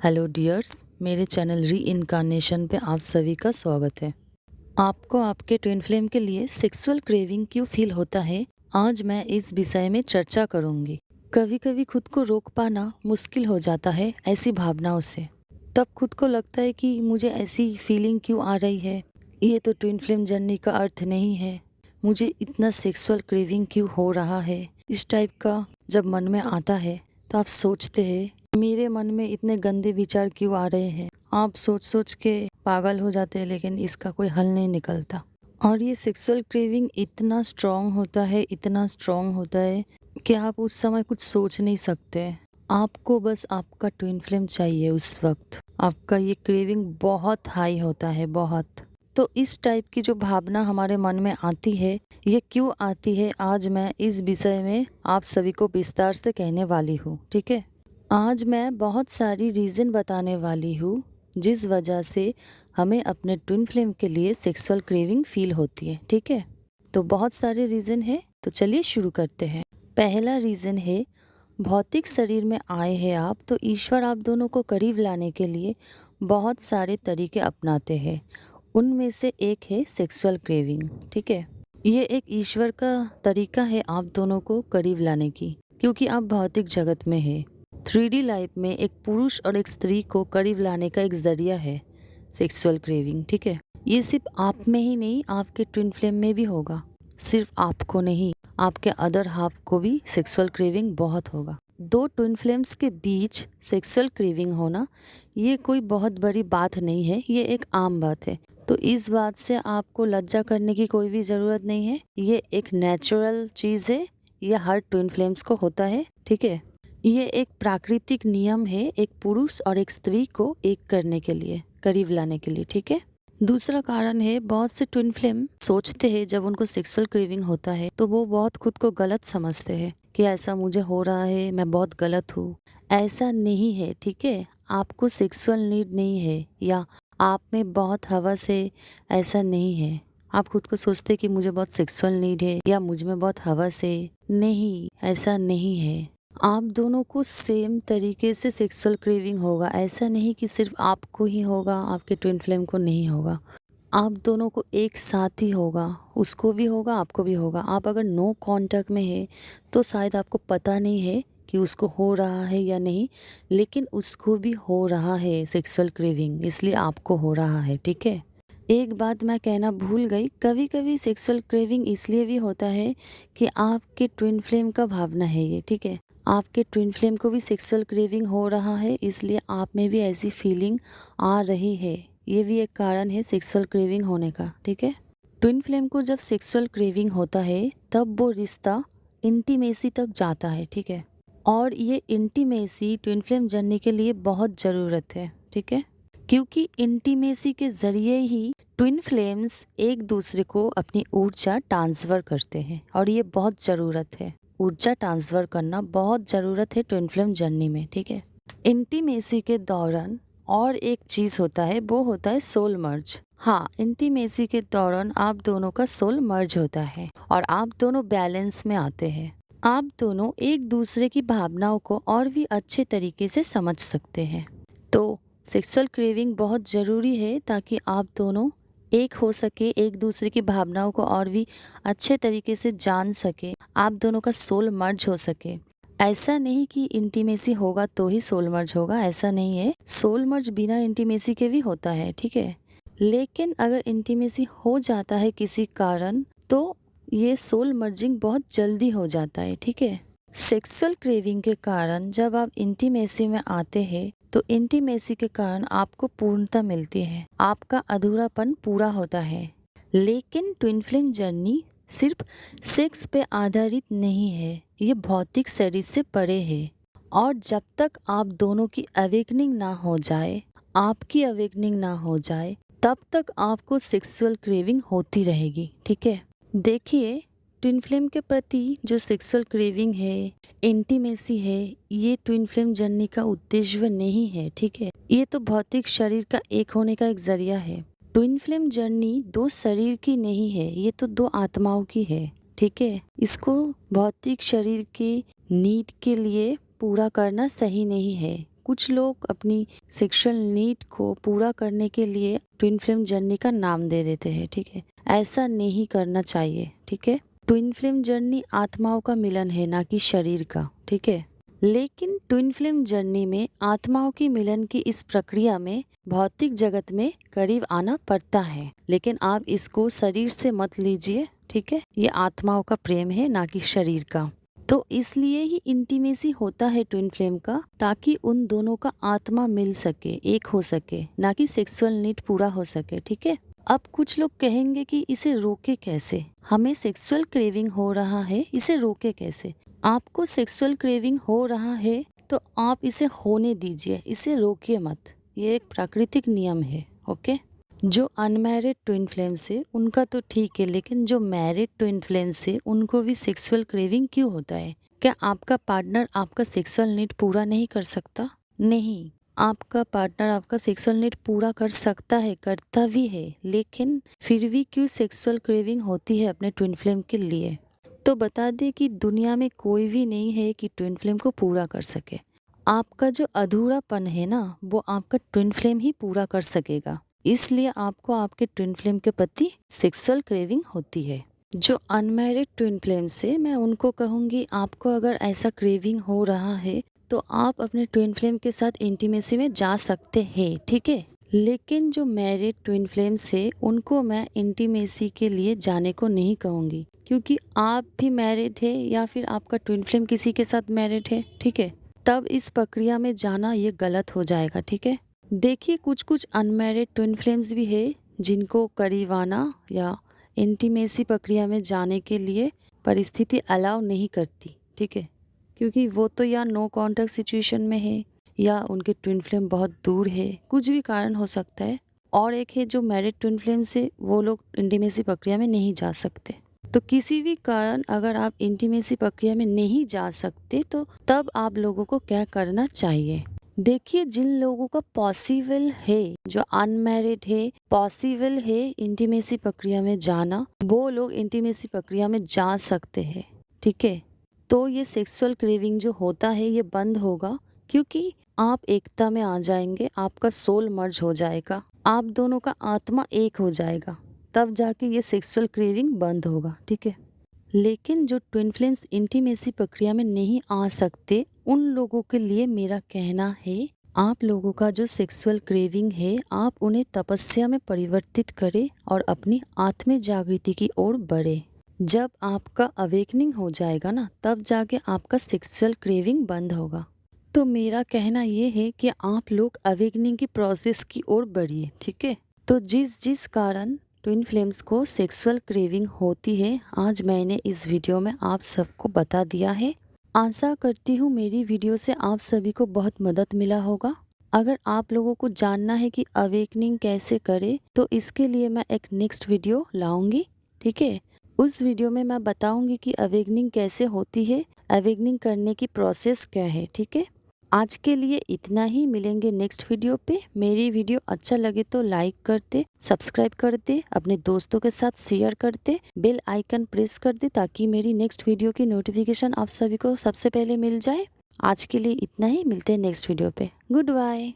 Hello dears, मेरे channel री incarnation पे आप सभी का स्वागत है। आपको आपके ट्विन फ्लेम के लिए सेक्सुअल क्रेविंग क्यों फील होता है, आज मैं इस विषय में चर्चा करूंगी। कभी कभी खुद को रोक पाना मुश्किल हो जाता है ऐसी भावनाओं से। तब खुद को लगता है कि मुझे ऐसी फीलिंग क्यों आ रही है, ये तो ट्विन फ्लेम जर्नी का अर्थ नहीं है, मुझे इतना सेक्सुअल क्रेविंग क्यों हो रहा है। इस टाइप का जब मन में आता है तो आप सोचते हैं मेरे मन में इतने गंदे विचार क्यों आ रहे हैं। आप सोच सोच के पागल हो जाते हैं, लेकिन इसका कोई हल नहीं निकलता। और ये सेक्सुअल क्रेविंग इतना स्ट्रांग होता है, इतना स्ट्रांग होता है कि आप उस समय कुछ सोच नहीं सकते। आपको बस आपका ट्विन फ्लेम चाहिए उस वक्त। आपका ये क्रेविंग बहुत हाई होता है, बहुत। तो इस टाइप की जो भावना हमारे मन में आती है, ये क्यों आती है, आज मैं इस विषय में आप सभी को विस्तार से कहने वाली हूँ। ठीक है, आज मैं बहुत सारी रीज़न बताने वाली हूँ जिस वजह से हमें अपने ट्विन फ्लेम के लिए सेक्सुअल क्रेविंग फील होती है। ठीक है, तो बहुत सारे रीज़न है, तो चलिए शुरू करते हैं। पहला रीज़न है, भौतिक शरीर में आए हैं आप तो ईश्वर आप दोनों को करीब लाने के लिए बहुत सारे तरीके अपनाते हैं। उनमें से एक है सेक्सुअल क्रेविंग। ठीक है, ये एक ईश्वर का तरीका है आप दोनों को करीब लाने की, क्योंकि आप भौतिक जगत में है। 3D लाइफ में एक पुरुष और एक स्त्री को करीब लाने का एक जरिया है सेक्सुअल क्रेविंग। ठीक है, ये सिर्फ आप में ही नहीं, आपके ट्विन फ्लेम में भी होगा। सिर्फ आपको नहीं, आपके अदर हाफ को भी सेक्सुअल क्रेविंग बहुत होगा। दो ट्विन फ्लेम्स के बीच सेक्सुअल क्रेविंग होना ये कोई बहुत बड़ी बात नहीं है, ये एक आम बात है। तो इस बात से आपको लज्जा करने की कोई भी ज़रूरत नहीं है। ये एक नेचुरल चीज़ है, ये हर ट्विन फ्लेम्स को होता है। ठीक है, ये एक प्राकृतिक नियम है एक पुरुष और एक स्त्री को एक करने के लिए, करीब लाने के लिए। ठीक है, दूसरा कारण है, बहुत से ट्विन फ्लेम सोचते हैं जब उनको सेक्सुअल क्रेविंग होता है तो वो बहुत खुद को गलत समझते हैं कि ऐसा मुझे हो रहा है, मैं बहुत गलत हूँ। ऐसा नहीं है। ठीक है, आपको सेक्सुअल नीड नहीं है या आप में बहुत हवस है, ऐसा नहीं है। आप खुद को सोचते कि मुझे बहुत सेक्सुअल नीड है या मुझ में बहुत हवस है, नहीं, ऐसा नहीं है। आप दोनों को सेम तरीके से सेक्सुअल क्रेविंग होगा, ऐसा नहीं कि सिर्फ आपको ही होगा, आपके ट्विन फ्लेम को नहीं होगा। आप दोनों को एक साथ ही होगा, उसको भी होगा, आपको भी होगा। आप अगर नो कांटेक्ट में है तो शायद आपको पता नहीं है कि उसको हो रहा है या नहीं, लेकिन उसको भी हो रहा है सेक्सुअल क्रेविंग, इसलिए आपको हो रहा है। ठीक है, एक बात मैं कहना भूल गई, कभी कभी सेक्सुअल क्रेविंग इसलिए भी होता है कि आपके ट्विन फ्लेम का भावना है ये। ठीक है, आपके ट्विन फ्लेम को भी सेक्सुअल क्रेविंग हो रहा है, इसलिए आप में भी ऐसी फीलिंग आ रही है। ये भी एक कारण है सेक्सुअल क्रेविंग होने का। ठीक है, ट्विन फ्लेम को जब सेक्सुअल क्रेविंग होता है तब वो रिश्ता इंटीमेसी तक जाता है। ठीक है, और ये इंटीमेसी ट्विन फ्लेम जर्नी के लिए बहुत ज़रूरत है। ठीक है, क्योंकि इंटीमेसी के ज़रिए ही ट्विन फ्लेम्स एक दूसरे को अपनी ऊर्जा ट्रांसफ़र करते हैं, और ये बहुत ज़रूरत है। ऊर्जा ट्रांसफ़र करना बहुत ज़रूरत है ट्विन फ्लेम जर्नी में। ठीक है, इंटीमेसी के दौरान और एक चीज़ होता है, वो होता है सोल मर्ज। हाँ, इंटीमेसी के दौरान आप दोनों का सोल मर्ज होता है और आप दोनों बैलेंस में आते हैं। आप दोनों एक दूसरे की भावनाओं को और भी अच्छे तरीके से समझ सकते हैं। तो सेक्सुअल क्रेविंग बहुत ज़रूरी है ताकि आप दोनों एक हो सके, एक दूसरे की भावनाओं को और भी अच्छे तरीके से जान सके, आप दोनों का सोल मर्ज हो सके। ऐसा नहीं कि इंटीमेसी होगा तो ही सोल मर्ज होगा, ऐसा नहीं है। सोल मर्ज बिना इंटीमेसी के भी होता है। ठीक है, लेकिन अगर इंटीमेसी हो जाता है किसी कारण तो ये सोल मर्जिंग बहुत जल्दी हो जाता है। ठीक है, सेक्सुअल क्रेविंग के कारण जब आप इंटीमेसी में आते हैं तो इंटीमेसी के कारण आपको पूर्णता मिलती है, आपका अधूरापन पूरा होता है। लेकिन ट्विन फ्लेम जर्नी सिर्फ सेक्स पे आधारित नहीं है, ये भौतिक शरीर से परे है। और जब तक आप दोनों की अवेकनिंग ना हो जाए, आपकी अवेकनिंग ना हो जाए, तब तक आपको सेक्सुअल क्रेविंग होती रहेगी। ठीक है, देखिए, ट्विन फ्लेम के प्रति जो सेक्सुअल क्रेविंग है, इंटीमेसी है, ये ट्विन फ्लेम जर्नी का उद्देश्य नहीं है। ठीक है, ये तो भौतिक शरीर का एक होने का एक जरिया है। ट्विन फ्लेम जर्नी दो शरीर की नहीं है, ये तो दो आत्माओं की है। ठीक है, इसको भौतिक शरीर की नीड के लिए पूरा करना सही नहीं है। कुछ लोग अपनी सेक्सुअल नीड को पूरा करने के लिए ट्विन फ्लेम जर्नी का नाम दे देते हैं, ठीक है। ऐसा नहीं करना चाहिए, ठीक है। ट्विन फ्लेम जर्नी आत्माओं का मिलन है, ना कि शरीर का, ठीक है। लेकिन ट्विन फ्लेम जर्नी में आत्माओं की मिलन की इस प्रक्रिया में भौतिक जगत में करीब आना पड़ता है, लेकिन आप इसको शरीर से मत लीजिए, ठीक है। ये आत्माओं का प्रेम है, ना कि शरीर का। तो इसलिए ही इंटीमेसी होता है ट्विन फ्लेम का, ताकि उन दोनों का आत्मा मिल सके, एक हो सके, ना कि सेक्सुअल नीड पूरा हो सके, ठीक है। अब कुछ लोग कहेंगे कि इसे रोके कैसे, हमें सेक्सुअल क्रेविंग हो रहा है, इसे रोके कैसे। आपको सेक्सुअल क्रेविंग हो रहा है तो आप इसे होने दीजिए, इसे रोकिए मत। ये एक प्राकृतिक नियम है, ओके। जो अनमैरिड ट्विन फ्लेम से उनका तो ठीक है, लेकिन जो मैरिड ट्विन फ्लेम से उनको भी सेक्सुअल क्रेविंग क्यों होता है? क्या आपका पार्टनर आपका सेक्सुअल नीड पूरा नहीं कर सकता? नहीं, आपका पार्टनर आपका सेक्सुअल नीड पूरा कर सकता है, करता भी है, लेकिन फिर भी क्यों सेक्सुअल क्रेविंग होती है अपने ट्विन फ्लेम के लिए? तो बता दें कि दुनिया में कोई भी नहीं है कि ट्विन फ्लेम को पूरा कर सके। आपका जो अधूरापन है ना, वो आपका ट्विन फ्लेम ही पूरा कर सकेगा। इसलिए आपको आपके ट्विन फ्लेम के प्रति सेक्सुअल क्रेविंग होती है। जो अनमैरिड ट्विन फ्लेम से मैं उनको कहूँगी, आपको अगर ऐसा क्रेविंग हो रहा है तो आप अपने ट्विन फ्लेम के साथ इंटीमेसी में जा सकते हैं, ठीक है। लेकिन जो मैरिड ट्विन फ्लेम से उनको मैं इंटीमेसी के लिए जाने को नहीं कहूँगी, क्योंकि आप भी मैरिड है या फिर आपका ट्विन फ्लेम किसी के साथ मैरिड है, ठीक है। तब इस प्रक्रिया में जाना ये गलत हो जाएगा, ठीक है। देखिए, कुछ कुछ अनमैरिड ट्विन फ्लेम्स भी है जिनको करीब आना या इंटीमेसी प्रक्रिया में जाने के लिए परिस्थिति अलाउ नहीं करती, ठीक है। क्योंकि वो तो या नो कॉन्टैक्ट सिचुएशन में है या उनके ट्विन फ्लेम बहुत दूर है, कुछ भी कारण हो सकता है। और एक है जो मैरिड ट्विन फ्लेम से वो लोग इंटीमेसी प्रक्रिया में नहीं जा सकते। तो किसी भी कारण अगर आप इंटीमेसी प्रक्रिया में नहीं जा सकते तो तब आप लोगों को क्या करना चाहिए? देखिए, जिन लोगों का पॉसिबल है, जो अनमैरिड है, पॉसिबल है इंटीमेसी प्रक्रिया में जाना, वो लोग इंटीमेसी प्रक्रिया में जा सकते हैं, ठीक है। तो ये सेक्सुअल क्रेविंग जो होता है ये बंद होगा, क्योंकि आप एकता में आ जाएंगे, आपका सोल मर्ज हो जाएगा, आप दोनों का आत्मा एक हो जाएगा, तब जाके ये सेक्सुअल क्रेविंग बंद होगा, ठीक है। लेकिन जो ट्विन फ्लेम्स इंटीमेसी प्रक्रिया में नहीं आ सकते, उन लोगों के लिए मेरा कहना है, आप लोगों का जो सेक्सुअल क्रेविंग है, आप उन्हें तपस्या में परिवर्तित करें और अपनी आत्मिक जागृति की ओर बढ़े। जब आपका अवेकनिंग हो जाएगा ना, तब जाके आपका सेक्सुअल क्रेविंग बंद होगा। तो मेरा कहना ये है कि आप लोग अवेकनिंग की प्रोसेस की ओर बढ़िए, ठीक है। तो जिस जिस कारण ट्विन फ्लेम्स को सेक्सुअल क्रेविंग होती है, आज मैंने इस वीडियो में आप सबको बता दिया है। आशा करती हूँ मेरी वीडियो से आप सभी को बहुत मदद मिला होगा। अगर आप लोगों को जानना है कि अवेकनिंग कैसे करें, तो इसके लिए मैं एक नेक्स्ट वीडियो लाऊंगी, ठीक है। उस वीडियो में मैं बताऊंगी कि अवेकनिंग कैसे होती है, अवेकनिंग करने की प्रोसेस क्या है, ठीक है। आज के लिए इतना ही, मिलेंगे नेक्स्ट वीडियो पे। मेरी वीडियो अच्छा लगे तो लाइक कर दे, सब्सक्राइब कर दे, अपने दोस्तों के साथ शेयर कर दे, बेल आइकन प्रेस कर दे, ताकि मेरी नेक्स्ट वीडियो की नोटिफिकेशन आप सभी को सबसे पहले मिल जाए। आज के लिए इतना ही, मिलते हैं नेक्स्ट वीडियो पे। Good bye.